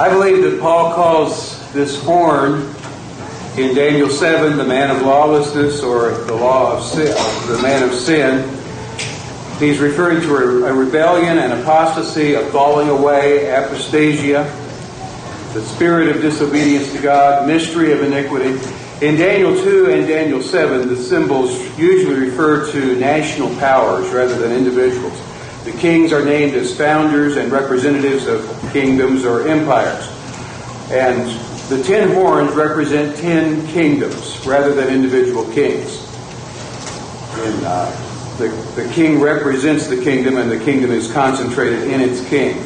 I believe that Paul calls this horn in Daniel 7 the man of lawlessness, or the law of sin, the man of sin. He's referring to a rebellion and apostasy, a falling away, apostasia, the spirit of disobedience to God, mystery of iniquity. In Daniel 2 and Daniel 7, the symbols usually refer to national powers rather than individuals. The kings are named as founders and representatives of kingdoms or empires. And the 10 horns represent 10 kingdoms rather than individual kings. And the king represents the kingdom, and the kingdom is concentrated in its king.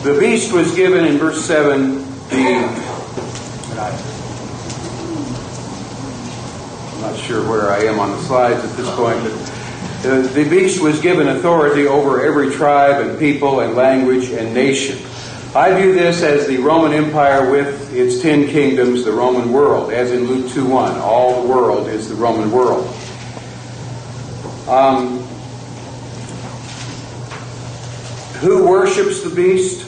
The beast was given in verse 7 I'm not sure where I am on the slides at this point, but the beast was given authority over every tribe and people and language and nation. I view this as the Roman Empire with its 10 kingdoms, the Roman world, as in Luke 2:1. All the world is the Roman world. Who worships the beast?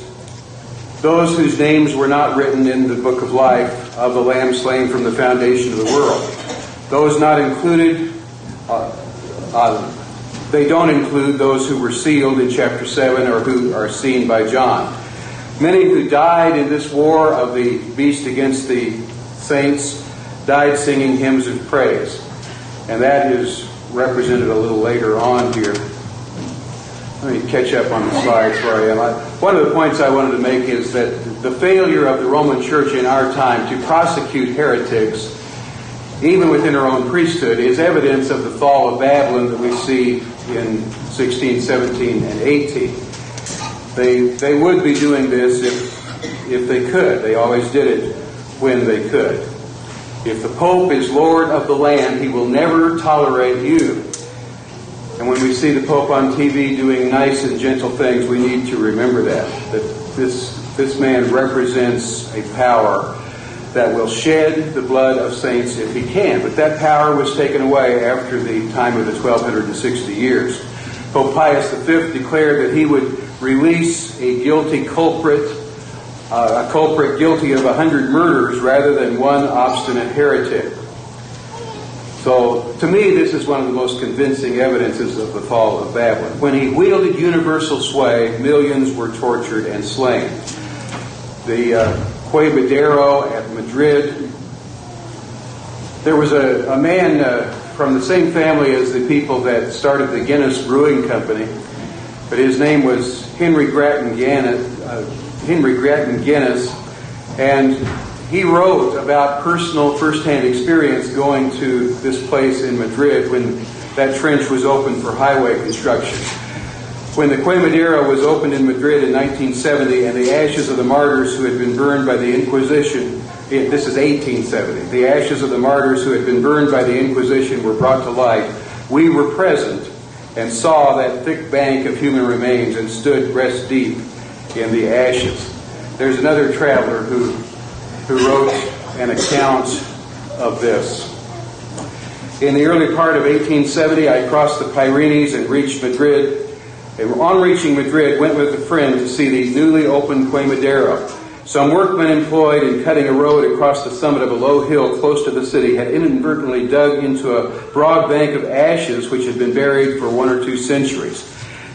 Those whose names were not written in the book of life of the Lamb slain from the foundation of the world. Those not included, they don't include those who were sealed in chapter 7 or who are seen by John. Many who died in this war of the beast against the saints died singing hymns of praise. And that is represented a little later on here. Let me catch up on the slides where I am. One of the points I wanted to make is that the failure of the Roman Church in our time to prosecute heretics, even within our own priesthood, is evidence of the fall of Babylon that we see in 16, 17, and 18. They would be doing this if they could. They always did it when they could. If the Pope is Lord of the land, he will never tolerate you. And when we see the Pope on TV doing nice and gentle things, we need to remember that this man represents a power that will shed the blood of saints if he can. But that power was taken away after the time of the 1260 years. Pope Pius V declared that he would release a guilty culprit, a culprit guilty of 100 murders rather than one obstinate heretic. So, to me, this is one of the most convincing evidences of the fall of Babylon. When he wielded universal sway, millions were tortured and slain. The Quemadero at Madrid, there was a man from the same family as the people that started the Guinness Brewing Company, but his name was Henry Grattan Guinness, and he wrote about personal first-hand experience going to this place in Madrid when that trench was opened for highway construction. When the Quemadero was opened in Madrid in 1970 and the ashes of the martyrs who had been burned by the Inquisition, this is 1870, the ashes of the martyrs who had been burned by the Inquisition were brought to light, we were present and saw that thick bank of human remains and stood breast deep in the ashes. There's another traveler who wrote an account of this. In the early part of 1870, I crossed the Pyrenees and reached Madrid. And on reaching Madrid, went with a friend to see the newly opened Quemadero. Some workmen employed in cutting a road across the summit of a low hill close to the city had inadvertently dug into a broad bank of ashes which had been buried for 1 or 2 centuries.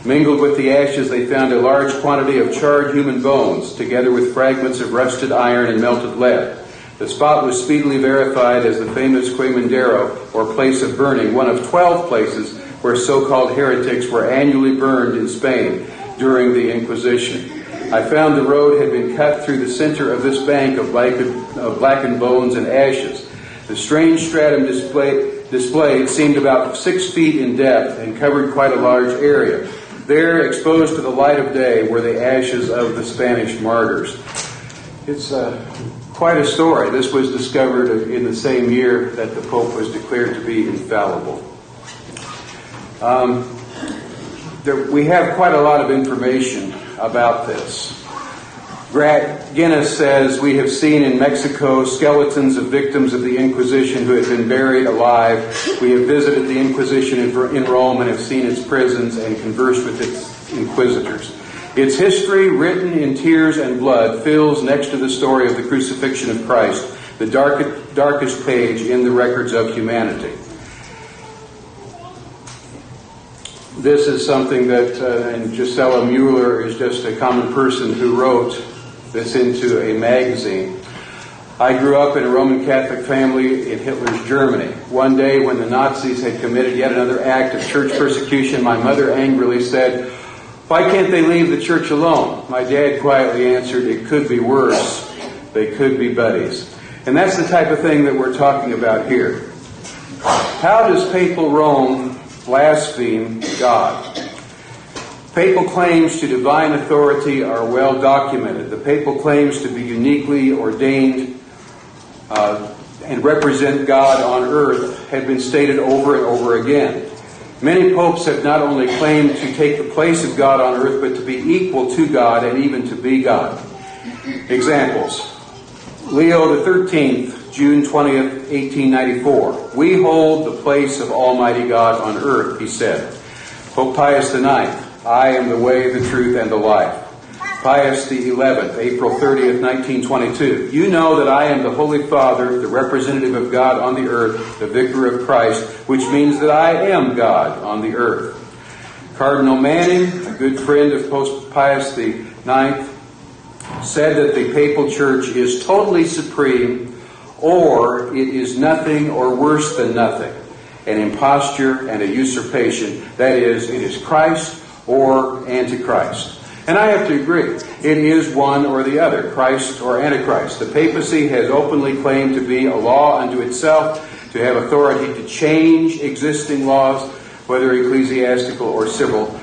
Mingled with the ashes, they found a large quantity of charred human bones, together with fragments of rusted iron and melted lead. The spot was speedily verified as the famous Quemadero, or place of burning, one of 12 places where so-called heretics were annually burned in Spain during the Inquisition. I found the road had been cut through the center of this bank of blackened bones and ashes. The strange stratum displayed seemed about 6 feet in depth and covered quite a large area. There, exposed to the light of day, were the ashes of the Spanish martyrs. It's quite a story. This was discovered in the same year that the Pope was declared to be infallible. We have quite a lot of information about this. Guinness says, we have seen in Mexico skeletons of victims of the Inquisition who had been buried alive. We have visited the Inquisition in Rome and have seen its prisons and conversed with its inquisitors. Its history, written in tears and blood, fills next to the story of the crucifixion of Christ, the darkest page in the records of humanity. This is something that, and Gisela Mueller is just a common person who wrote this into a magazine. I grew up in a Roman Catholic family in Hitler's Germany. One day when the Nazis had committed yet another act of church persecution, my mother angrily said, "Why can't they leave the church alone?" My dad quietly answered, "It could be worse. They could be buddies." And that's the type of thing that we're talking about here. How does papal Rome blaspheme God? Papal claims to divine authority are well documented. The papal claims to be uniquely ordained and represent God on earth have been stated over and over again. Many popes have not only claimed to take the place of God on earth, but to be equal to God and even to be God. Examples. Leo XIII, June 20th, 1894. "We hold the place of Almighty God on earth," he said. Pope Pius IX, "I am the way, the truth, and the life." Pius XI, April 30th, 1922. "You know that I am the Holy Father, the representative of God on the earth, the vicar of Christ, which means that I am God on the earth." Cardinal Manning, a good friend of Pope Pius IX, said that the papal church is totally supreme, or it is nothing or worse than nothing, an imposture and a usurpation. That is, it is Christ or Antichrist. And I have to agree, it is one or the other, Christ or Antichrist. The papacy has openly claimed to be a law unto itself, to have authority to change existing laws, whether ecclesiastical or civil,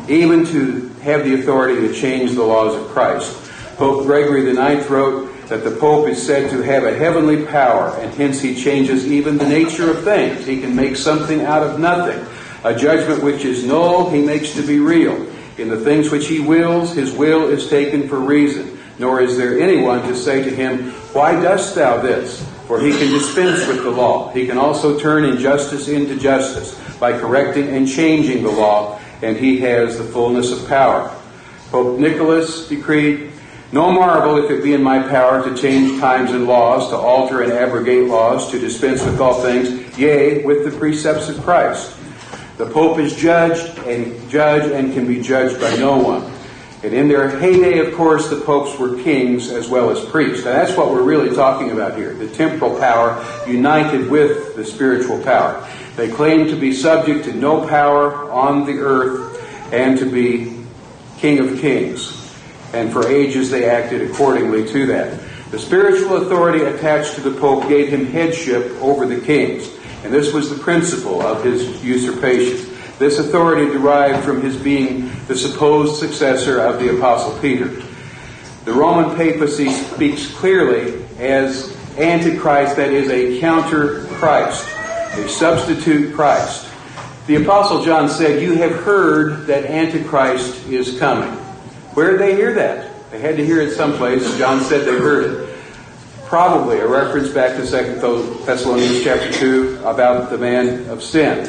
even to have the authority to change the laws of Christ. Pope Gregory IX wrote that the Pope is said to have a heavenly power, and hence he changes even the nature of things. He can make something out of nothing. A judgment which is null he makes to be real. In the things which he wills, his will is taken for reason. Nor is there anyone to say to him, "Why dost thou this?" For he can dispense with the law. He can also turn injustice into justice by correcting and changing the law, and he has the fullness of power. Pope Nicholas decreed, "No marvel if it be in my power to change times and laws, to alter and abrogate laws, to dispense with all things, yea, with the precepts of Christ." The Pope is judge and can be judged by no one. And in their heyday, of course, the popes were kings as well as priests. And that's what we're really talking about here, the temporal power united with the spiritual power. They claim to be subject to no power on the earth and to be King of Kings. And for ages they acted accordingly to that. The spiritual authority attached to the Pope gave him headship over the kings. And this was the principle of his usurpation. This authority derived from his being the supposed successor of the Apostle Peter. The Roman papacy speaks clearly as Antichrist, that is a counter-Christ, a substitute Christ. The Apostle John said, "You have heard that Antichrist is coming." Where did they hear that? They had to hear it someplace. John said they heard it. Probably a reference back to 2 Thessalonians chapter 2 about the man of sin.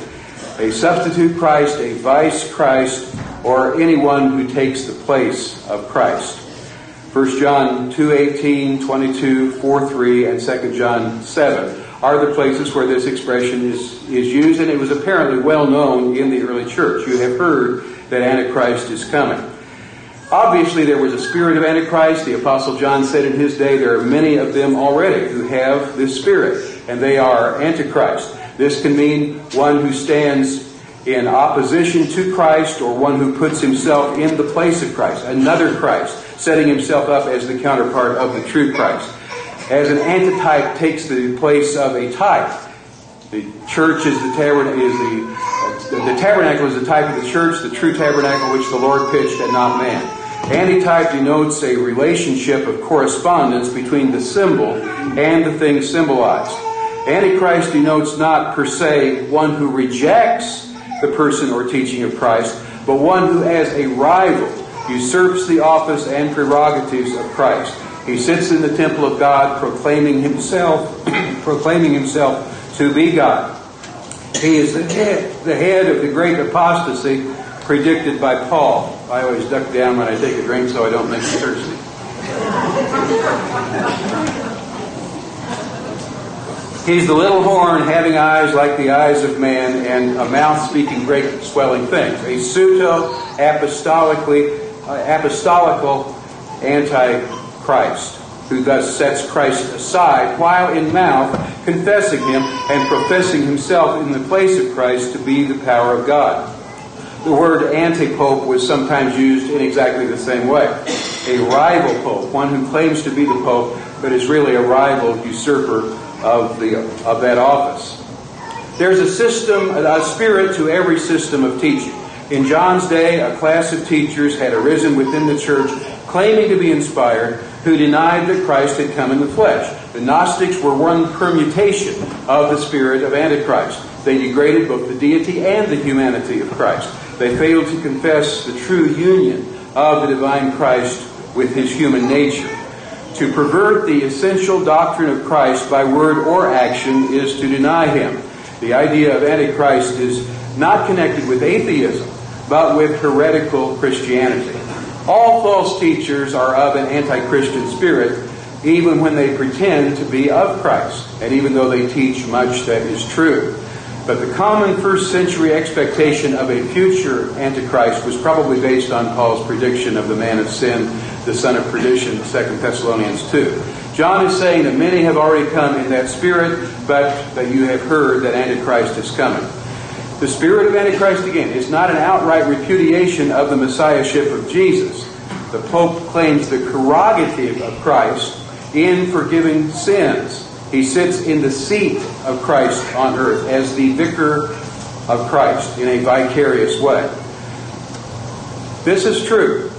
A substitute Christ, a vice Christ, or anyone who takes the place of Christ. 1 John 2:18, 22, 4:3, and 2 John 7 are the places where this expression is used, and it was apparently well known in the early church. You have heard that Antichrist is coming. Obviously, there was a spirit of Antichrist. The Apostle John said in his day there are many of them already who have this spirit, and they are Antichrist. This can mean one who stands in opposition to Christ, or one who puts himself in the place of Christ, another Christ, setting himself up as the counterpart of the true Christ. As an antitype takes the place of a type. The church is the tabernacle is the type of the church, the true tabernacle which the Lord pitched and not man. Antitype denotes a relationship of correspondence between the symbol and the thing symbolized. Antichrist denotes not per se one who rejects the person or teaching of Christ, but one who as a rival usurps the office and prerogatives of Christ. He sits in the temple of God proclaiming himself to be God. He is the head of the great apostasy predicted by Paul. I always duck down when I take a drink so I don't make you thirsty. He's the little horn having eyes like the eyes of man and a mouth speaking great swelling things. A pseudo-apostolical antichrist, who thus sets Christ aside while in mouth confessing him and professing himself in the place of Christ to be the power of God. The word anti-pope was sometimes used in exactly the same way. A rival pope, one who claims to be the pope but is really a rival usurper of that office. There's a spirit to every system of teaching. In John's day, a class of teachers had arisen within the church claiming to be inspired, who denied that Christ had come in the flesh. The Gnostics were one permutation of the spirit of Antichrist. They degraded both the deity and the humanity of Christ. They failed to confess the true union of the divine Christ with his human nature. To pervert the essential doctrine of Christ by word or action is to deny him. The idea of Antichrist is not connected with atheism, but with heretical Christianity. All false teachers are of an anti-Christian spirit, even when they pretend to be of Christ, and even though they teach much that is true. But the common first century expectation of a future Antichrist was probably based on Paul's prediction of the man of sin, the son of perdition, 2 Thessalonians 2. John is saying that many have already come in that spirit, but that you have heard that Antichrist is coming. The spirit of Antichrist, again, is not an outright repudiation of the messiahship of Jesus. The Pope claims the prerogative of Christ in forgiving sins. He sits in the seat of Christ on earth as the vicar of Christ in a vicarious way. This is true.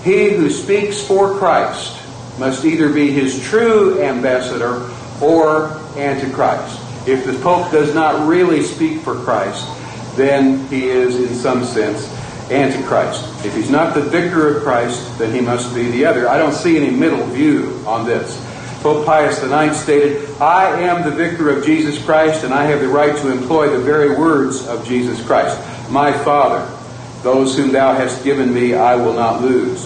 He who speaks for Christ must either be his true ambassador or Antichrist. If the Pope does not really speak for Christ, then he is, in some sense, Antichrist. If he's not the vicar of Christ, then he must be the other. I don't see any middle view on this. Pope Pius IX stated, "I am the vicar of Jesus Christ, and I have the right to employ the very words of Jesus Christ. My Father, those whom thou hast given me, I will not lose."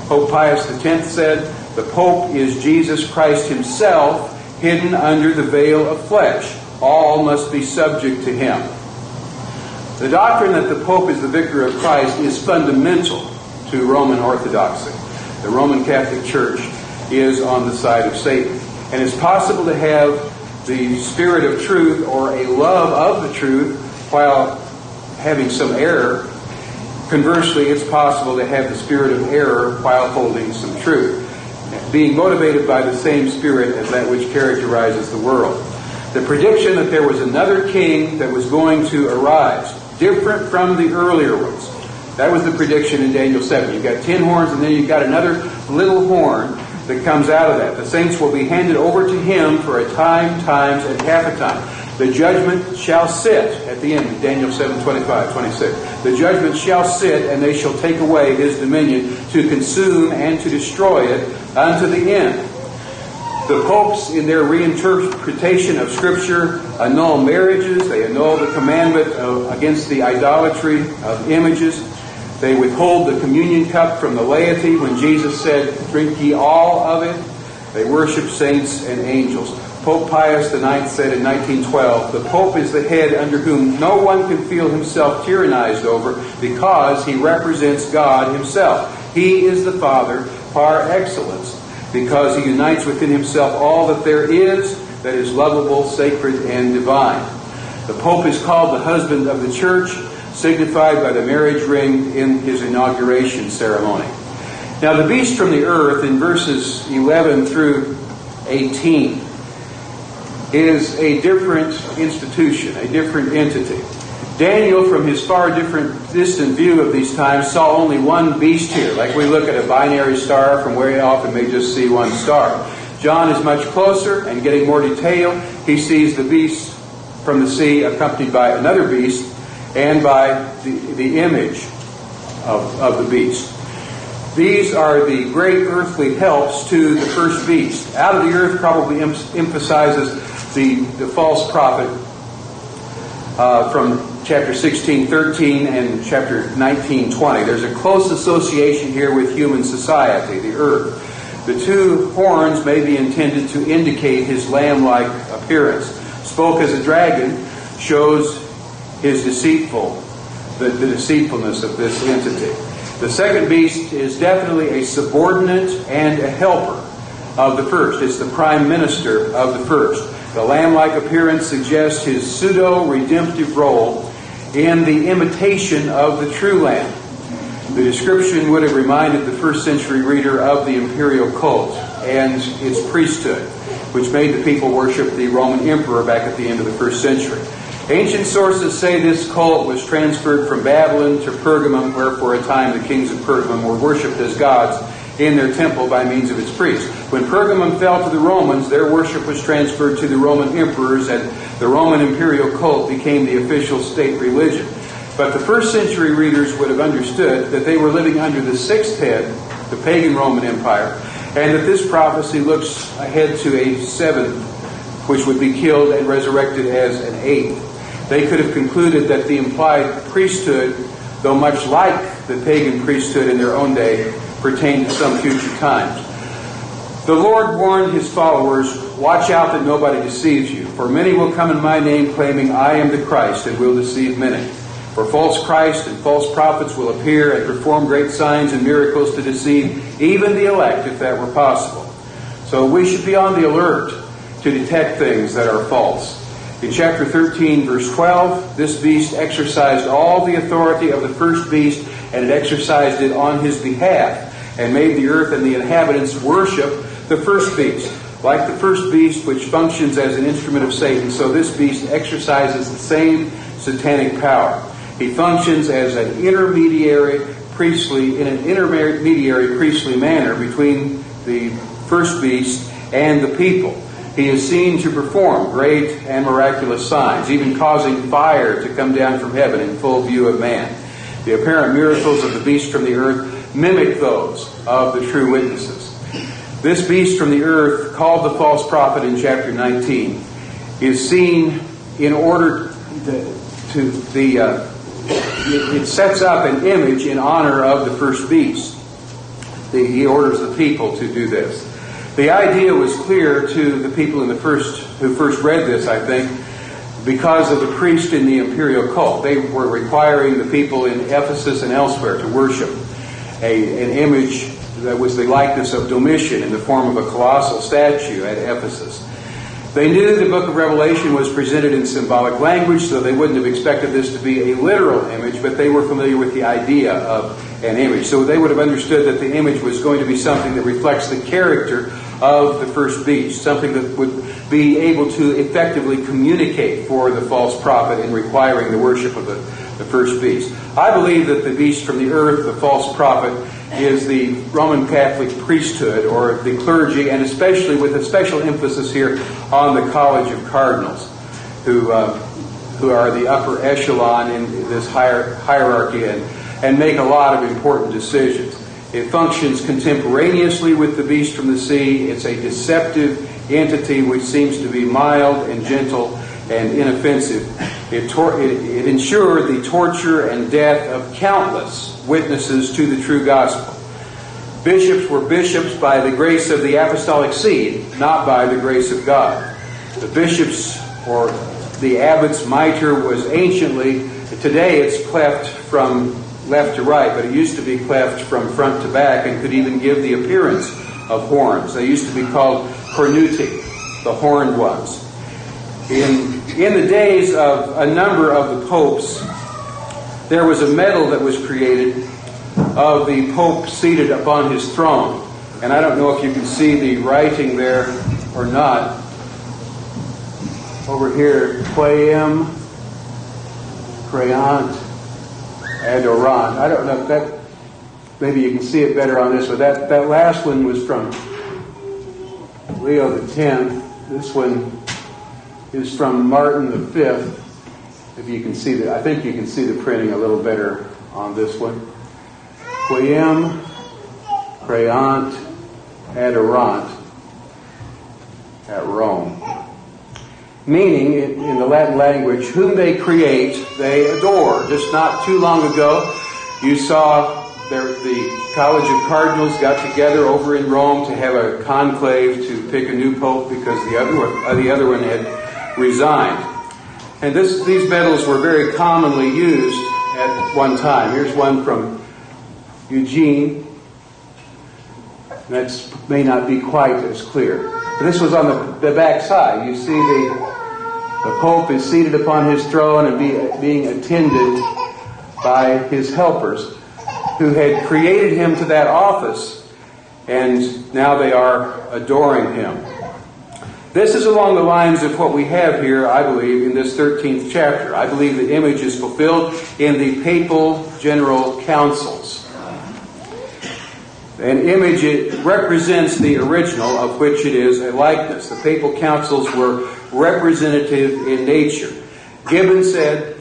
Pope Pius X said, "The Pope is Jesus Christ himself, hidden under the veil of flesh. All must be subject to him." The doctrine that the Pope is the vicar of Christ is fundamental to Roman Orthodoxy. The Roman Catholic Church is on the side of Satan. And it's possible to have the spirit of truth or a love of the truth while having some error. Conversely, it's possible to have the spirit of error while holding some truth, being motivated by the same spirit as that which characterizes the world. The prediction that there was another king that was going to arise, different from the earlier ones. That was the prediction in Daniel 7. You've got 10 horns and then you've got another little horn that comes out of that. The saints will be handed over to him for a time, times, and half a time. The judgment shall sit at the end of Daniel 7:25-26. The judgment shall sit, and they shall take away his dominion to consume and to destroy it unto the end. The popes, in their reinterpretation of Scripture, annul marriages. They annul the commandment against the idolatry of images. They withhold the communion cup from the laity when Jesus said, "Drink ye all of it." They worship saints and angels. Pope Pius IX said in 1912, "The Pope is the head under whom no one can feel himself tyrannized over because he represents God himself. He is the Father par excellence because he unites within himself all that there is that is lovable, sacred, and divine." The Pope is called the husband of the Church, signified by the marriage ring in his inauguration ceremony. Now, the beast from the earth in verses 11 through 18 is a different institution, a different entity. Daniel, from his far distant view of these times, saw only one beast here. Like we look at a binary star from way off and may just see one star. John is much closer and getting more detail. He sees the beast from the sea accompanied by another beast and by the image of the beast. These are the great earthly helps to the first beast. Out of the earth probably emphasizes the false prophet from chapter 16:13 and chapter 19:20. There's a close association here with human society, the earth. The two horns may be intended to indicate his lamb-like appearance. Spoke as a dragon shows his the deceitfulness of this entity. The second beast is definitely a subordinate and a helper of the first. It's the prime minister of the first. The lamb-like appearance suggests his pseudo-redemptive role in the imitation of the true lamb. The description would have reminded the first century reader of the imperial cult and its priesthood, which made the people worship the Roman emperor back at the end of the first century. Ancient sources say this cult was transferred from Babylon to Pergamum, where for a time the kings of Pergamum were worshipped as gods in their temple by means of its priests. When Pergamum fell to the Romans, their worship was transferred to the Roman emperors, and the Roman imperial cult became the official state religion. But the first century readers would have understood that they were living under the sixth head, the pagan Roman Empire, and that this prophecy looks ahead to a seventh, which would be killed and resurrected as an eighth. They could have concluded that the implied priesthood, though much like the pagan priesthood in their own day, pertained to some future times. The Lord warned his followers, "Watch out that nobody deceives you, for many will come in my name claiming I am the Christ and will deceive many. For false Christ and false prophets will appear and perform great signs and miracles to deceive even the elect, if that were possible." So we should be on the alert to detect things that are false. In chapter 13, verse 12, this beast exercised all the authority of the first beast, and it exercised it on his behalf, and made the earth and the inhabitants worship the first beast. Like the first beast, which functions as an instrument of Satan, so this beast exercises the same satanic power. He functions as an intermediary priestly manner between the first beast and the people. He is seen to perform great and miraculous signs, even causing fire to come down from heaven in full view of man. The apparent miracles of the beast from the earth mimic those of the true witnesses. This beast from the earth, called the false prophet in chapter 19, is seen in order it sets up an image in honor of the first beast. He orders the people to do this. The idea was clear to the people who first read this, I think, because of the priest in the imperial cult. They were requiring the people in Ephesus and elsewhere to worship an image that was the likeness of Domitian in the form of a colossal statue at Ephesus. They knew the book of Revelation was presented in symbolic language, so they wouldn't have expected this to be a literal image, but they were familiar with the idea of an image. So they would have understood that the image was going to be something that reflects the character of the first beast, something that would be able to effectively communicate for the false prophet in requiring the worship of the first beast. I believe that the beast from the earth, the false prophet, is the Roman Catholic priesthood or the clergy, and especially with a special emphasis here on the College of Cardinals, who are the upper echelon in this hierarchy and make a lot of important decisions. It functions contemporaneously with the beast from the sea. It's a deceptive entity which seems to be mild and gentle and inoffensive. It ensured the torture and death of countless witnesses to the true gospel. Bishops were bishops by the grace of the apostolic seed, not by the grace of God. The bishops or the abbot's mitre was anciently, today it's cleft from left to right, but it used to be cleft from front to back and could even give the appearance of horns. They used to be called cornuti, the horned ones. In the days of a number of the popes, there was a medal that was created of the Pope seated upon his throne. And I don't know if you can see the writing there or not. Over here, Quem, Creant, Adorant. I don't know if that, maybe you can see it better on this one. That last one was from Leo X. This one is from Martin V. If you can see I think you can see the printing a little better on this one. Quem, Creant, Adorant at Rome. meaning in the Latin language, whom they create, they adore. Just not too long ago, you saw the College of Cardinals got together over in Rome to have a conclave to pick a new pope because the other one had resigned. And these medals were very commonly used at one time. Here's one from Eugene. That may not be quite as clear. But this was on the back side. You see the Pope is seated upon his throne and being attended by his helpers who had created him to that office, and now they are adoring him. This is along the lines of what we have here, I believe, in this 13th chapter. I believe the image is fulfilled in the papal general councils. An image, it represents the original, of which it is a likeness. The papal councils were representative in nature. Gibbon said,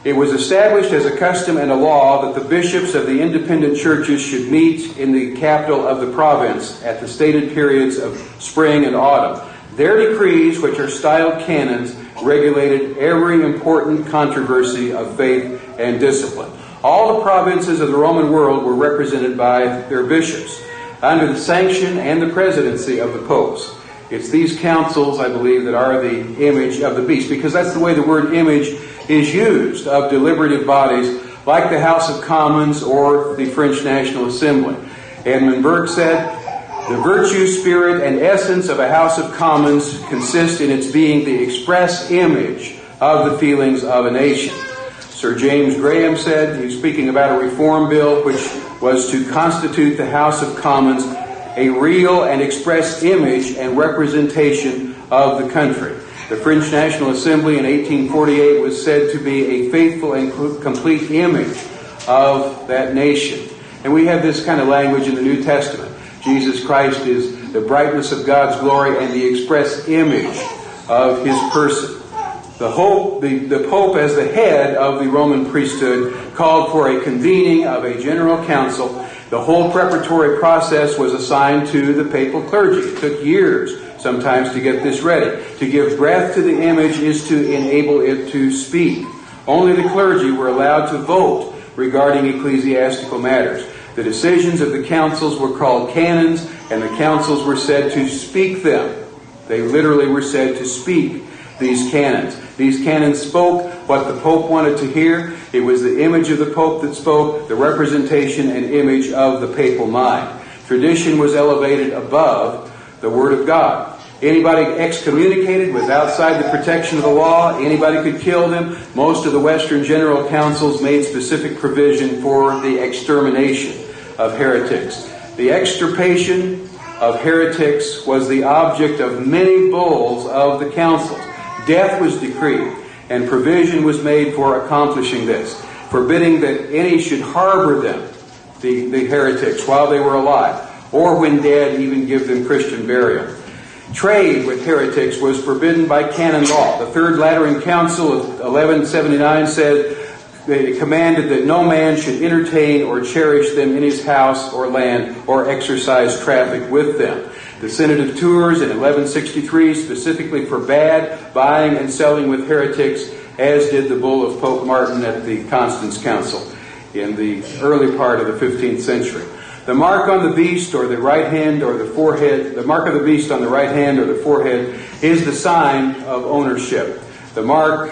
"It was established as a custom and a law that the bishops of the independent churches should meet in the capital of the province at the stated periods of spring and autumn. Their decrees, which are styled canons, regulated every important controversy of faith and discipline." All the provinces of the Roman world were represented by their bishops under the sanction and the presidency of the popes. It's these councils, I believe, that are the image of the beast, because that's the way the word image is used of deliberative bodies like the House of Commons or the French National Assembly. Edmund Burke said, "The virtue, spirit, and essence of a House of Commons consist in its being the express image of the feelings of a nation." Sir James Graham said, he was speaking about a reform bill which was to constitute the House of Commons a real and express image and representation of the country. The French National Assembly in 1848 was said to be a faithful and complete image of that nation. And we have this kind of language in the New Testament. Jesus Christ is the brightness of God's glory and the express image of his person. The Pope, as the head of the Roman priesthood, called for a convening of a general council. The whole preparatory process was assigned to the papal clergy. It took years sometimes to get this ready. To give breath to the image is to enable it to speak. Only the clergy were allowed to vote regarding ecclesiastical matters. The decisions of the councils were called canons, and the councils were said to speak them. They literally were said to speak these canons. These canons spoke what the Pope wanted to hear. It was the image of the Pope that spoke, the representation and image of the papal mind. Tradition was elevated above the Word of God. Anybody excommunicated was outside the protection of the law. Anybody could kill them. Most of the Western General Councils made specific provision for the extermination of heretics. The extirpation of heretics was the object of many bulls of the councils. Death was decreed, and provision was made for accomplishing this, forbidding that any should harbor them, the heretics, while they were alive, or when dead, even give them Christian burial. Trade with heretics was forbidden by canon law. The Third Lateran Council of 1179 said, they commanded that no man should entertain or cherish them in his house or land or exercise traffic with them. The Synod of Tours in 1163 specifically forbade buying and selling with heretics, as did the bull of Pope Martin at the Constance Council in the early part of the 15th century. The mark on the beast or the right hand or the forehead, the mark of the beast on the right hand or the forehead is the sign of ownership. The mark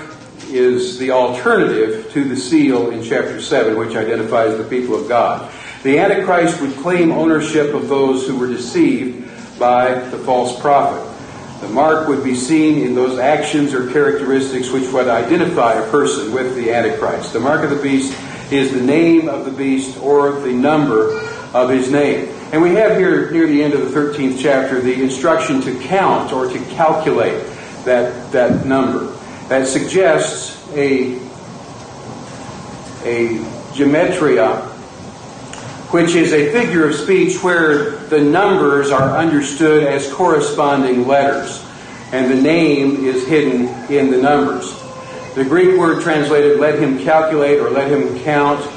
is the alternative to the seal in chapter 7, which identifies the people of God. The Antichrist would claim ownership of those who were deceived by the false prophet. The mark would be seen in those actions or characteristics which would identify a person with the Antichrist. The mark of the beast is the name of the beast or the number of his name. And we have here near the end of the 13th chapter the instruction to count or to calculate that number. That suggests a gematria, which is a figure of speech where the numbers are understood as corresponding letters, and the name is hidden in the numbers. The Greek word translated "let him calculate" or "let him count"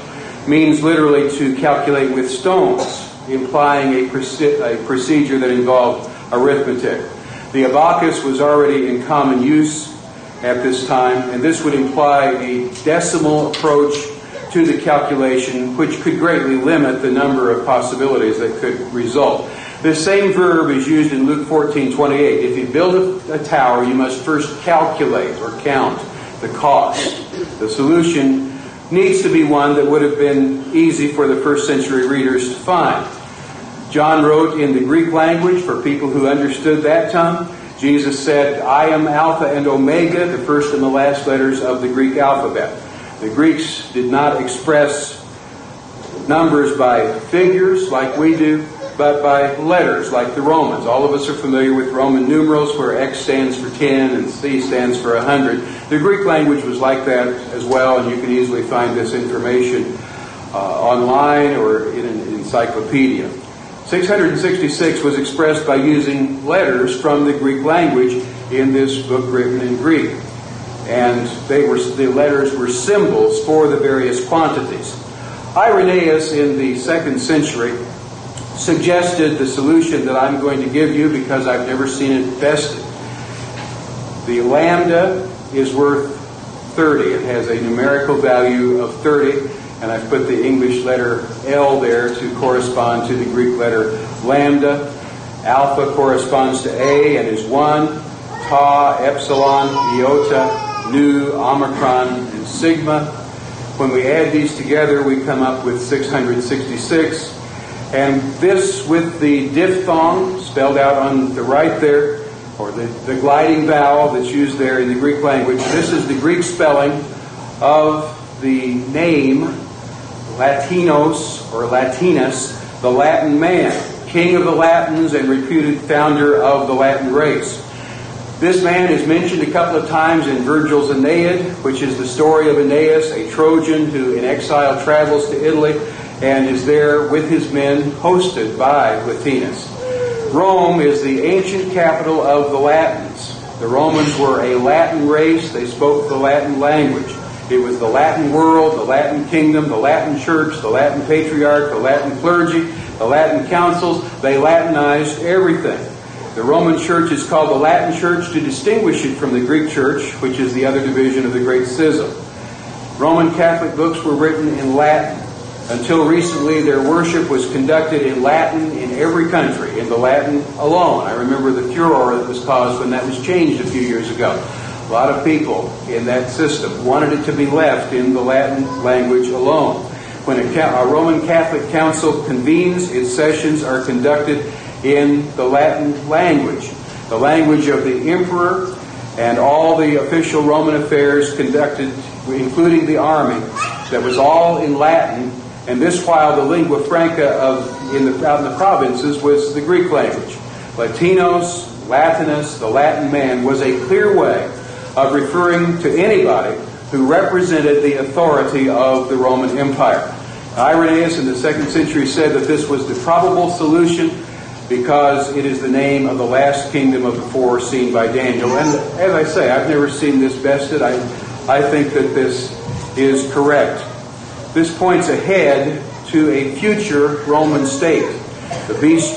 means literally to calculate with stones, implying a procedure that involved arithmetic. The abacus was already in common use at this time, and this would imply a decimal approach to the calculation, which could greatly limit the number of possibilities that could result. This same verb is used in Luke 14:28. If you build a tower, you must first calculate or count the cost. The solution needs to be one that would have been easy for the first century readers to find. John wrote in the Greek language for people who understood that tongue. Jesus said, "I am Alpha and Omega," the first and the last letters of the Greek alphabet. The Greeks did not express numbers by figures like we do, but by letters like the Romans. All of us are familiar with Roman numerals where X stands for 10 and C stands for 100. The Greek language was like that as well, and you can easily find this information online or in an encyclopedia. 666 was expressed by using letters from the Greek language in this book written in Greek. And the letters were symbols for the various quantities. Irenaeus in the 2nd century suggested the solution that I'm going to give you because I've never seen it tested. The lambda is worth 30. It has a numerical value of 30, and I've put the English letter L there to correspond to the Greek letter lambda. Alpha corresponds to A and is 1. Tau, epsilon, iota, nu, omicron, and sigma. When we add these together, we come up with 666. And this with the diphthong spelled out on the right there, or the gliding vowel that's used there in the Greek language. This is the Greek spelling of the name Latinos or Latinus, the Latin man, king of the Latins and reputed founder of the Latin race. This man is mentioned a couple of times in Virgil's Aeneid, which is the story of Aeneas, a Trojan who in exile travels to Italy and is there with his men, hosted by Latinus. Rome is the ancient capital of the Latins. The Romans were a Latin race. They spoke the Latin language. It was the Latin world, the Latin kingdom, the Latin church, the Latin patriarch, the Latin clergy, the Latin councils. They Latinized everything. The Roman church is called the Latin church to distinguish it from the Greek church, which is the other division of the Great Schism. Roman Catholic books were written in Latin. Until recently, their worship was conducted in Latin in every country, in the Latin alone. I remember the furor that was caused when that was changed a few years ago. A lot of people in that system wanted it to be left in the Latin language alone. When a Roman Catholic council convenes, its sessions are conducted in the Latin language, the language of the emperor, and all the official Roman affairs conducted, including the army, that was all in Latin. And this while the lingua franca out in the provinces was the Greek language. Latinos, Latinus, the Latin man, was a clear way of referring to anybody who represented the authority of the Roman Empire. Irenaeus in the 2nd century said that this was the probable solution because it is the name of the last kingdom of the four seen by Daniel. And as I say, I've never seen this bested. I think that this is correct. This points ahead to a future Roman state. The beast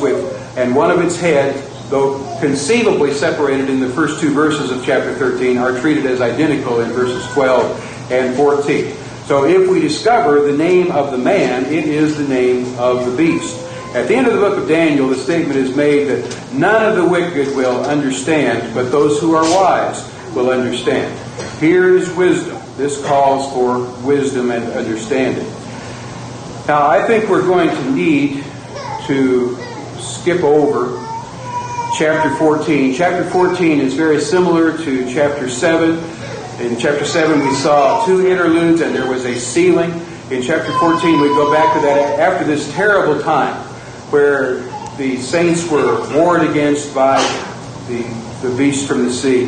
and one of its heads, though conceivably separated in the first 2 verses of chapter 13, are treated as identical in verses 12 and 14. So if we discover the name of the man, it is the name of the beast. At the end of the book of Daniel, the statement is made that none of the wicked will understand, but those who are wise will understand. Here is wisdom. This calls for wisdom and understanding. Now, I think we're going to need to skip over chapter 14. Chapter 14 is very similar to chapter 7. In chapter 7, we saw 2 interludes and there was a sealing. In chapter 14, we go back to that after this terrible time where the saints were warred against by the beast from the sea.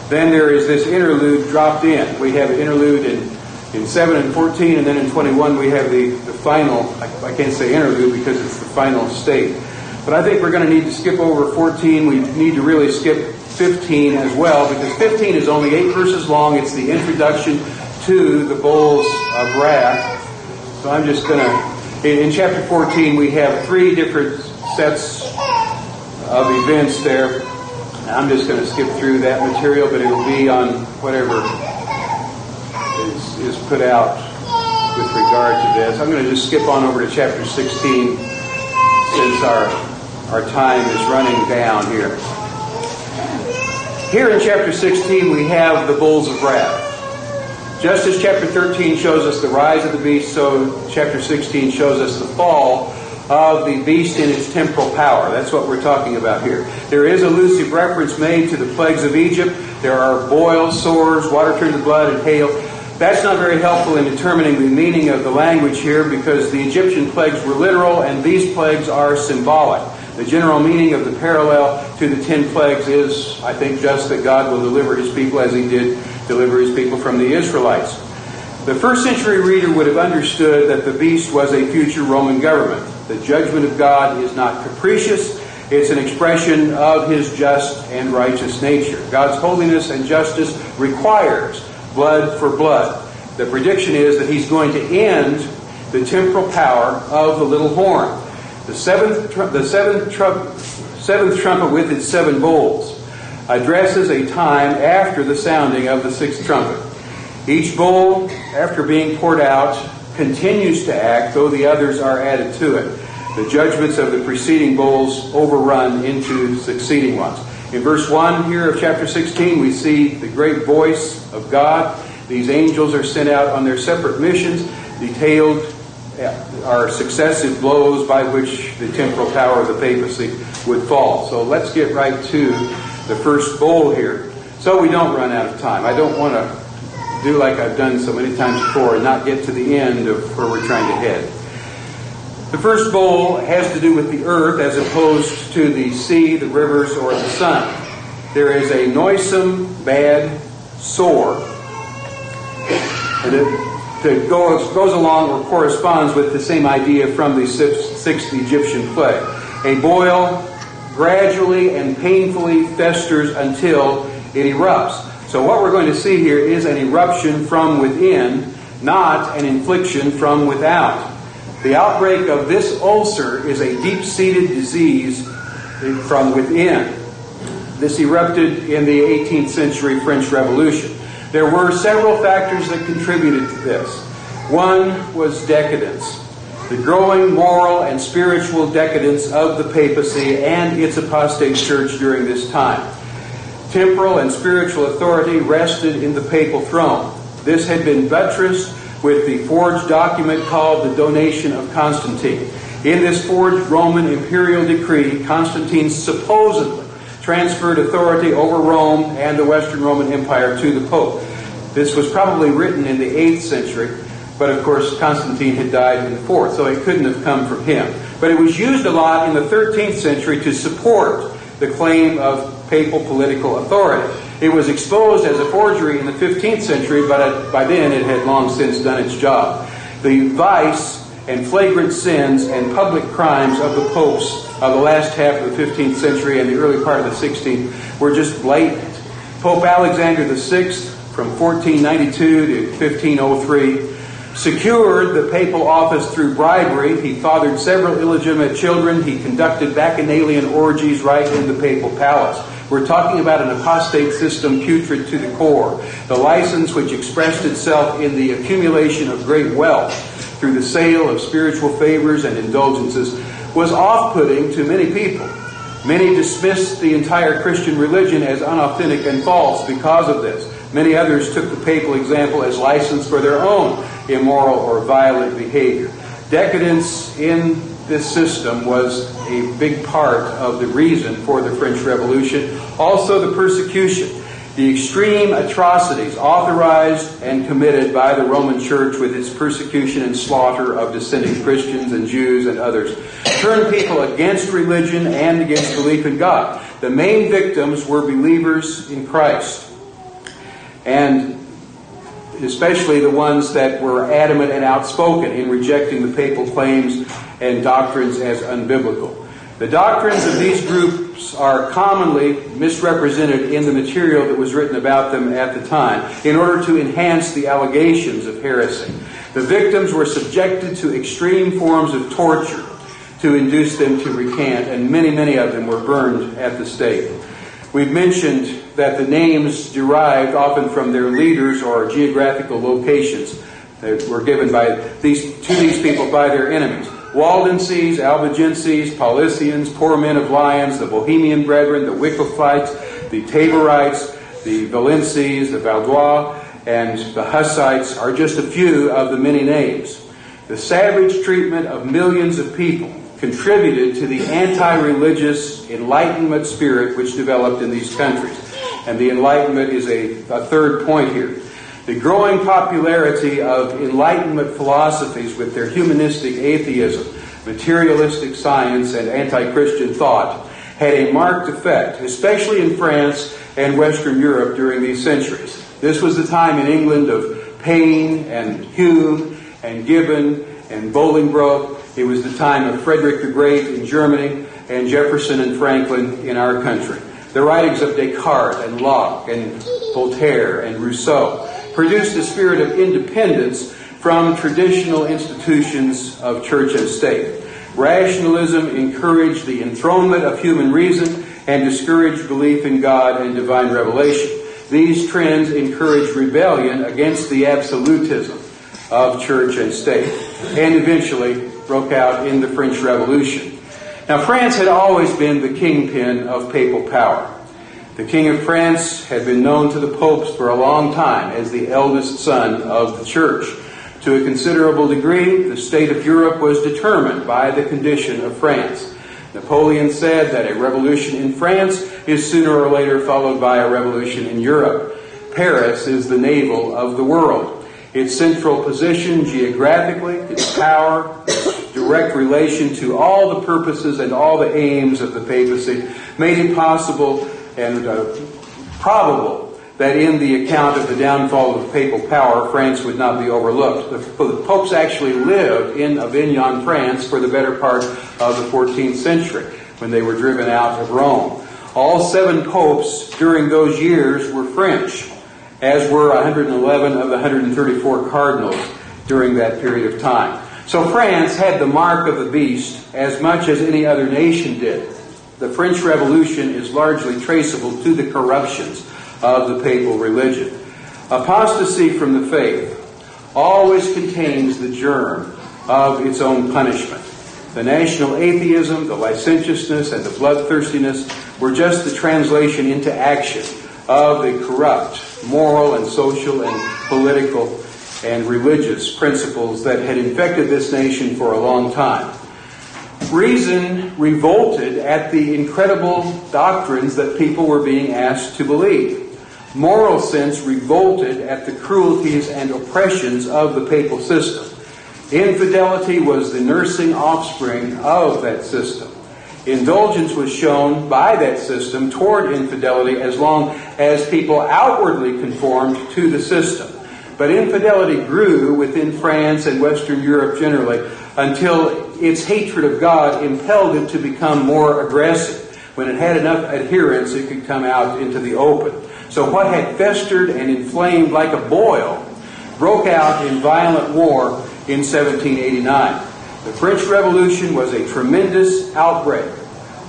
Then there is this interlude dropped in. We have an interlude in 7 and 14, and then in 21 we have the final, I can't say interlude because it's the final state. But I think we're going to need to skip over 14. We need to really skip 15 as well, because 15 is only 8 verses long. It's the introduction to the bowls of wrath. So I'm just going to... In chapter 14 we have 3 different sets of events there. I'm just going to skip through that material, but it'll be on whatever is put out with regard to this. I'm going to just skip on over to chapter 16 since our time is running down here. Here in chapter 16 we have the bulls of wrath. Just as chapter 13 shows us the rise of the beast, so chapter 16 shows us the fall of the beast in its temporal power. That's what we're talking about here. There is elusive reference made to the plagues of Egypt. There are boils, sores, water turned to blood, and hail. That's not very helpful in determining the meaning of the language here because the Egyptian plagues were literal and these plagues are symbolic. The general meaning of the parallel to the 10 plagues is, I think, just that God will deliver His people as He did deliver His people from the Israelites. The first century reader would have understood that the beast was a future Roman government. The judgment of God is not capricious. It's an expression of His just and righteous nature. God's holiness and justice requires blood for blood. The prediction is that He's going to end the temporal power of the little horn. The seventh trumpet with its 7 bowls addresses a time after the sounding of the 6th trumpet. Each bowl, after being poured out, continues to act, though the others are added to it. The judgments of the preceding bowls overrun into succeeding ones. In verse 1 here of chapter 16, we see the great voice of God. These angels are sent out on their separate missions. Detailed are successive blows by which the temporal power of the papacy would fall. So let's get right to the first bowl here, so we don't run out of time. I don't want to do like I've done so many times before and not get to the end of where we're trying to head. The first bowl has to do with the earth as opposed to the sea, the rivers, or the sun. There is a noisome, bad sore that goes along or corresponds with the same idea from the 6th Egyptian plague. A boil gradually and painfully festers until it erupts. So what we're going to see here is an eruption from within, not an infliction from without. The outbreak of this ulcer is a deep-seated disease from within. This erupted in the 18th century French Revolution. There were several factors that contributed to this. One was decadence, the growing moral and spiritual decadence of the papacy and its apostate church during this time. Temporal and spiritual authority rested in the papal throne. This had been buttressed with the forged document called the Donation of Constantine. In this forged Roman imperial decree, Constantine supposedly transferred authority over Rome and the Western Roman Empire to the Pope. This was probably written in the 8th century, but of course Constantine had died in the 4th, so it couldn't have come from him. But it was used a lot in the 13th century to support the claim of papal political authority. It was exposed as a forgery in the 15th century, but by then it had long since done its job. The vice and flagrant sins and public crimes of the popes of the last half of the 15th century and the early part of the 16th were just blatant. Pope Alexander VI, from 1492 to 1503, secured the papal office through bribery. He fathered several illegitimate children. He conducted bacchanalian orgies right in the papal palace. We're talking about an apostate system putrid to the core. The license, which expressed itself in the accumulation of great wealth through the sale of spiritual favors and indulgences, was off-putting to many people. Many dismissed the entire Christian religion as unauthentic and false because of this. Many others took the papal example as license for their own immoral or violent behavior. Decadence in this system was a big part of the reason for the French Revolution. Also the persecution, the extreme atrocities authorized and committed by the Roman Church with its persecution and slaughter of dissenting Christians and Jews and others, turned people against religion and against belief in God. The main victims were believers in Christ, and especially the ones that were adamant and outspoken in rejecting the papal claims and doctrines as unbiblical. The doctrines of these groups are commonly misrepresented in the material that was written about them at the time in order to enhance the allegations of heresy. The victims were subjected to extreme forms of torture to induce them to recant, and many of them were burned at the stake. We've mentioned that the names derived often from their leaders or geographical locations that were given by to these people by their enemies. Waldenses, Albigenses, Paulicians, poor men of Lyons, the Bohemian Brethren, the Wyclifites, the Taborites, the Valences, the Vaudois, and the Hussites are just a few of the many names. The savage treatment of millions of people contributed to the anti-religious Enlightenment spirit which developed in these countries. And the Enlightenment is a third point here. The growing popularity of Enlightenment philosophies with their humanistic atheism, materialistic science, and anti-Christian thought had a marked effect, especially in France and Western Europe during these centuries. This was the time in England of Paine and Hume and Gibbon and Bolingbroke. It was the time of Frederick the Great in Germany and Jefferson and Franklin in our country. The writings of Descartes and Locke and Voltaire and Rousseau produced a spirit of independence from traditional institutions of church and state. Rationalism encouraged the enthronement of human reason and discouraged belief in God and divine revelation. These trends encouraged rebellion against the absolutism of church and state, and eventually broke out in the French Revolution. Now, France had always been the kingpin of papal power. The King of France had been known to the popes for a long time as the eldest son of the church. To a considerable degree, the state of Europe was determined by the condition of France. Napoleon said that a revolution in France is sooner or later followed by a revolution in Europe. Paris is the navel of the world. Its central position geographically, its power, its direct relation to all the purposes and all the aims of the papacy made it possible and probable that in the account of the downfall of papal power, France would not be overlooked. The popes actually lived in Avignon, France, for the better part of the 14th century, when they were driven out of Rome. All 7 popes during those years were French, as were 111 of the 134 cardinals during that period of time. So France had the mark of the beast as much as any other nation did. The French Revolution is largely traceable to the corruptions of the papal religion. Apostasy from the faith always contains the germ of its own punishment. The national atheism, the licentiousness, and the bloodthirstiness were just the translation into action of the corrupt moral and social and political and religious principles that had infected this nation for a long time. Reason revolted at the incredible doctrines that people were being asked to believe. Moral sense revolted at the cruelties and oppressions of the papal system. Infidelity was the nursing offspring of that system. Indulgence was shown by that system toward infidelity as long as people outwardly conformed to the system. But infidelity grew within France and Western Europe generally until its hatred of God impelled it to become more aggressive. When it had enough adherents, it could come out into the open. So what had festered and inflamed like a boil broke out in violent war in 1789. The French Revolution was a tremendous outbreak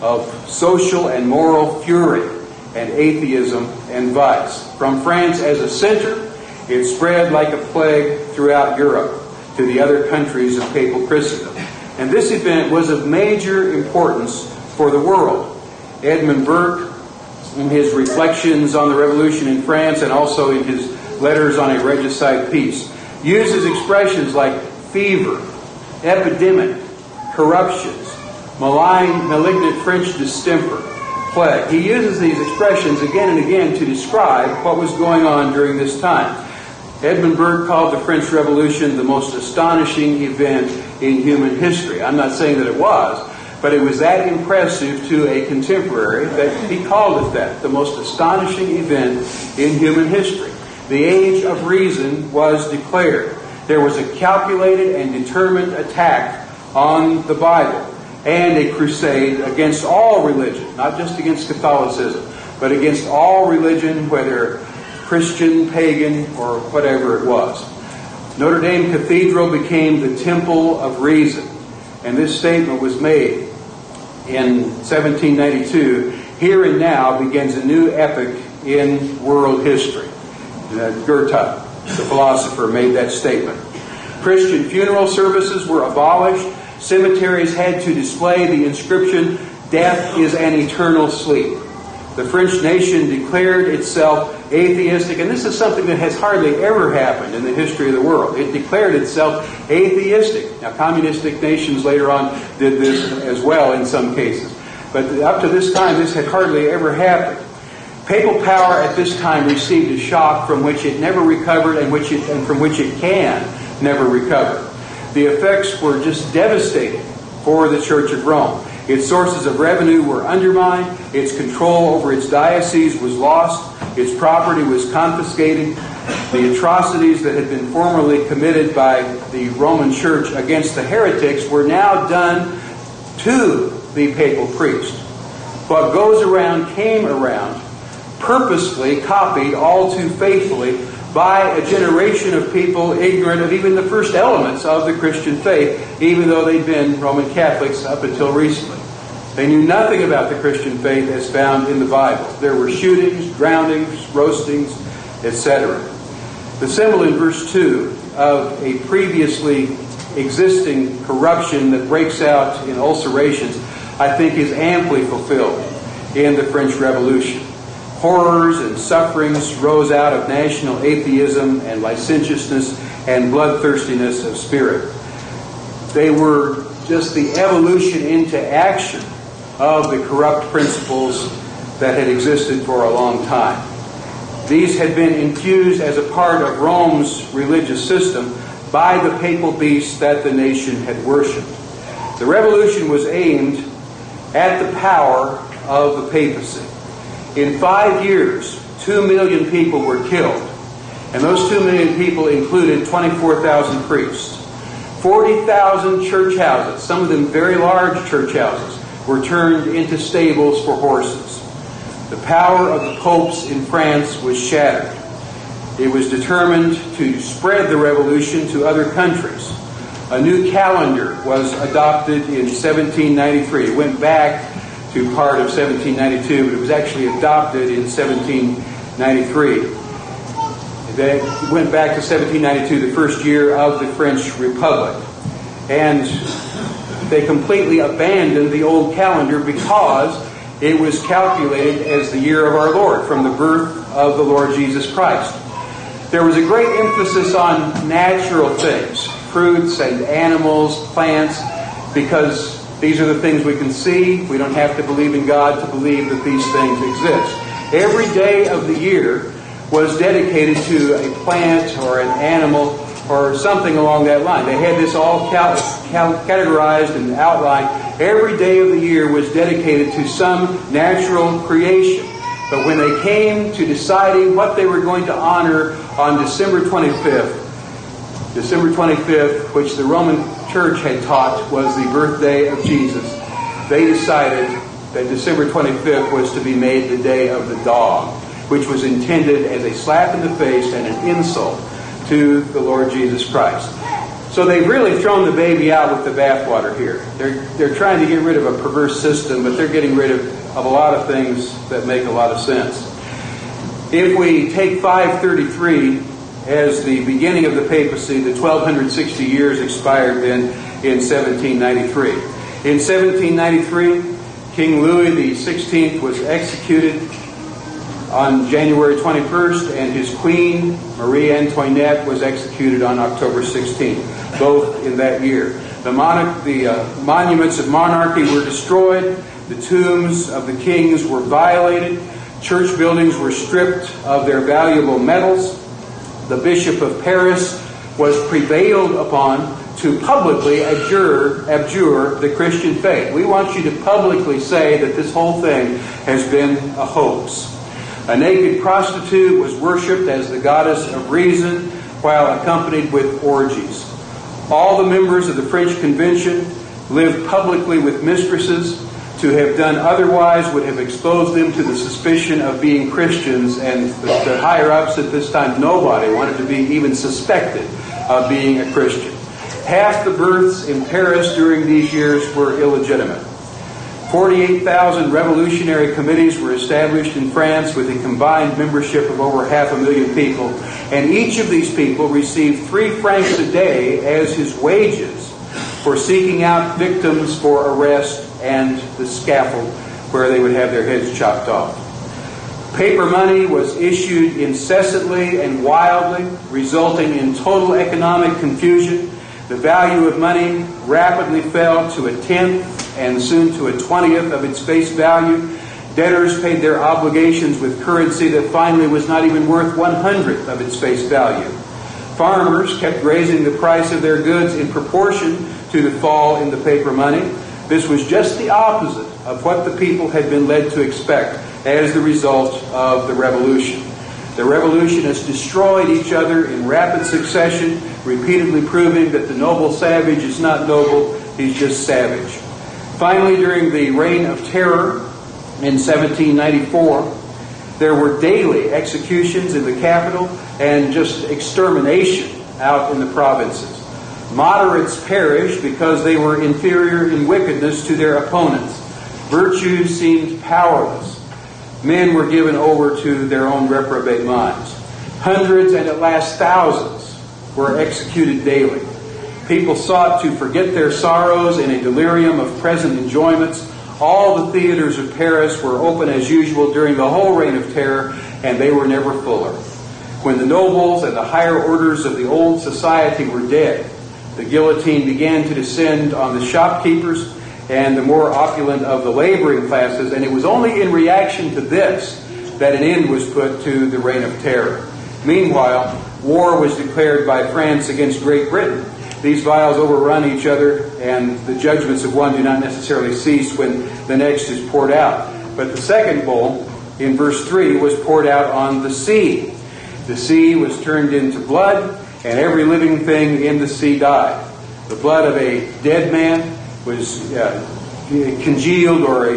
of social and moral fury and atheism and vice. From France as a center, it spread like a plague throughout Europe to the other countries of papal Christendom. And this event was of major importance for the world. Edmund Burke, in his reflections on the revolution in France and also in his letters on a regicide peace, uses expressions like fever, epidemic, corruptions, malignant French distemper, plague. He uses these expressions again and again to describe what was going on during this time. Edmund Burke called the French Revolution the most astonishing event in human history. I'm not saying that it was, but it was that impressive to a contemporary that he called it that, the most astonishing event in human history. The age of reason was declared. There was a calculated and determined attack on the Bible and a crusade against all religion, not just against Catholicism, but against all religion, whether Christian, pagan, or whatever it was. Notre Dame Cathedral became the temple of reason, and this statement was made in 1792. Here and now begins a new epoch in world history. Goethe, the philosopher, made that statement. Christian funeral services were abolished. Cemeteries had to display the inscription, "Death is an eternal sleep." The French nation declared itself atheistic, and this is something that has hardly ever happened in the history of the world. It declared itself atheistic. Now, communistic nations later on did this as well in some cases. But up to this time, this had hardly ever happened. Papal power at this time received a shock from which it never recovered and from which it can never recover. The effects were just devastating for the Church of Rome. Its sources of revenue were undermined, its control over its diocese was lost, its property was confiscated, the atrocities that had been formerly committed by the Roman Church against the heretics were now done to the papal priest. What goes around came around, purposefully copied all too faithfully by a generation of people ignorant of even the first elements of the Christian faith, even though they'd been Roman Catholics up until recently. They knew nothing about the Christian faith as found in the Bible. There were shootings, drownings, roastings, etc. The symbol in verse 2 of a previously existing corruption that breaks out in ulcerations, I think, is amply fulfilled in the French Revolution. Horrors and sufferings rose out of national atheism and licentiousness and bloodthirstiness of spirit. They were just the evolution into action of the corrupt principles that had existed for a long time. These had been infused as a part of Rome's religious system by the papal beast that the nation had worshipped. The revolution was aimed at the power of the papacy. In 5 years, 2 million people were killed. And those 2 million people included 24,000 priests. 40,000 church houses, some of them very large church houses, were turned into stables for horses. The power of the popes in France was shattered. It was determined to spread the revolution to other countries. A new calendar was adopted in 1793. It went back to part of 1792, but it was actually adopted in 1793. It went back to 1792, the first year of the French Republic. And they completely abandoned the old calendar because it was calculated as the year of our Lord, from the birth of the Lord Jesus Christ. There was a great emphasis on natural things, fruits and animals, plants, because these are the things we can see. We don't have to believe in God to believe that these things exist. Every day of the year was dedicated to a plant or an animal or something along that line. They had this all categorized and outlined. Every day of the year was dedicated to some natural creation. But when they came to deciding what they were going to honor on December 25th, which the Roman Church had taught was the birthday of Jesus, they decided that December 25th was to be made the day of the dog, which was intended as a slap in the face and an insult to the Lord Jesus Christ. So they've really thrown the baby out with the bathwater here. They're trying to get rid of a perverse system, but they're getting rid of a lot of things that make a lot of sense. If we take 533 as the beginning of the papacy, the 1260 years expired then in 1793. In 1793, King Louis XVI was executed on January 21st, and his queen, Marie Antoinette, was executed on October 16th, both in that year. The monuments of monarchy were destroyed, the tombs of the kings were violated, church buildings were stripped of their valuable medals. The Bishop of Paris was prevailed upon to publicly abjure the Christian faith. We want you to publicly say that this whole thing has been a hoax. A naked prostitute was worshipped as the goddess of reason while accompanied with orgies. All the members of the French Convention lived publicly with mistresses. To have done otherwise would have exposed them to the suspicion of being Christians, and the higher-ups at this time, nobody wanted to be even suspected of being a Christian. Half the births in Paris during these years were illegitimate. 48,000 revolutionary committees were established in France with a combined membership of over 500,000 people. And each of these people received 3 francs a day as his wages for seeking out victims for arrest and the scaffold, where they would have their heads chopped off. Paper money was issued incessantly and wildly, resulting in total economic confusion. The value of money rapidly fell to a tenth and soon to a 20th of its face value. Debtors paid their obligations with currency that finally was not even worth 1/100th of its face value. Farmers kept raising the price of their goods in proportion to the fall in the paper money. This was just the opposite of what the people had been led to expect as the result of the revolution. The revolutionists destroyed each other in rapid succession, repeatedly proving that the noble savage is not noble, he's just savage. Finally, during the Reign of Terror in 1794, there were daily executions in the capital and just extermination out in the provinces. Moderates perished because they were inferior in wickedness to their opponents. Virtue seemed powerless. Men were given over to their own reprobate minds. Hundreds and at last thousands were executed daily. People sought to forget their sorrows in a delirium of present enjoyments. All the theaters of Paris were open as usual during the whole Reign of Terror, and they were never fuller. When the nobles and the higher orders of the old society were dead, the guillotine began to descend on the shopkeepers and the more opulent of the laboring classes, and it was only in reaction to this that an end was put to the Reign of Terror. Meanwhile, war was declared by France against Great Britain. These vials overrun each other, and the judgments of one do not necessarily cease when the next is poured out. But the second bowl, in verse 3, was poured out on the sea. The sea was turned into blood, and every living thing in the sea died. The blood of a dead man was congealed, or a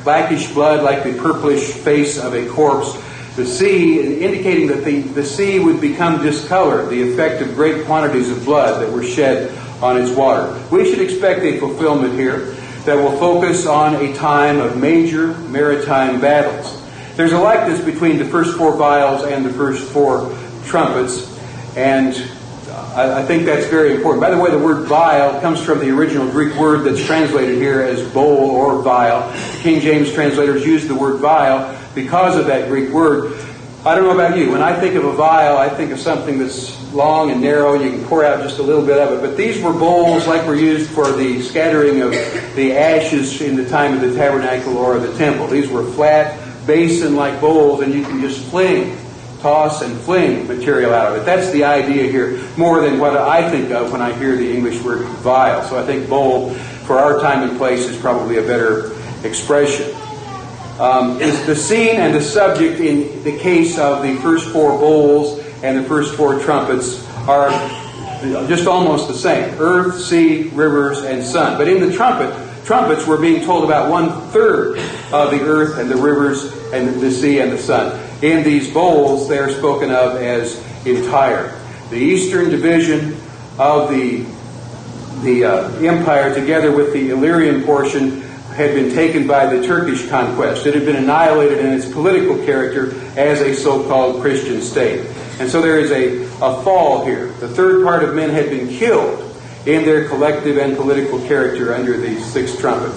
blackish blood like the purplish face of a corpse. The sea, indicating that the sea would become discolored, the effect of great quantities of blood that were shed on its water. We should expect a fulfillment here that will focus on a time of major maritime battles. There's a likeness between the first 4 vials and the first 4 trumpets, and I think that's very important. By the way, the word vial comes from the original Greek word that's translated here as bowl or vial. King James translators use the word vial because of that Greek word. I don't know about you. When I think of a vial, I think of something that's long and narrow, and you can pour out just a little bit of it. But these were bowls like were used for the scattering of the ashes in the time of the tabernacle or the temple. These were flat, basin-like bowls, and you can just toss and fling material out of it. That's the idea here, more than what I think of when I hear the English word vial. So I think bowl, for our time and place, is probably a better expression. The scene and the subject in the case of the first 4 bowls and the first 4 trumpets are just almost the same. Earth, sea, rivers, and sun. But in the trumpets we're being told about 1/3 of the earth and the rivers and the sea and the sun. In these bowls, they are spoken of as entire. The eastern division of the empire, together with the Illyrian portion, had been taken by the Turkish conquest. It had been annihilated in its political character as a so-called Christian state. And so there is a fall here. The third part of men had been killed in their collective and political character under the 6th trumpet.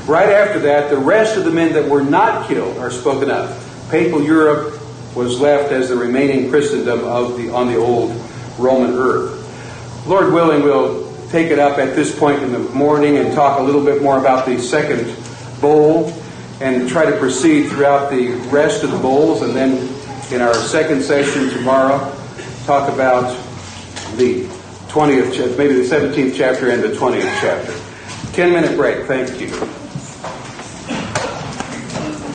Right after that, the rest of the men that were not killed are spoken of. Papal Europe was left as the remaining Christendom on the old Roman earth. Lord willing, we'll take it up at this point in the morning and talk a little bit more about the second bowl and try to proceed throughout the rest of the bowls, and then in our second session tomorrow talk about the 20th, maybe the 17th chapter and the 20th chapter. 10-minute break. Thank you.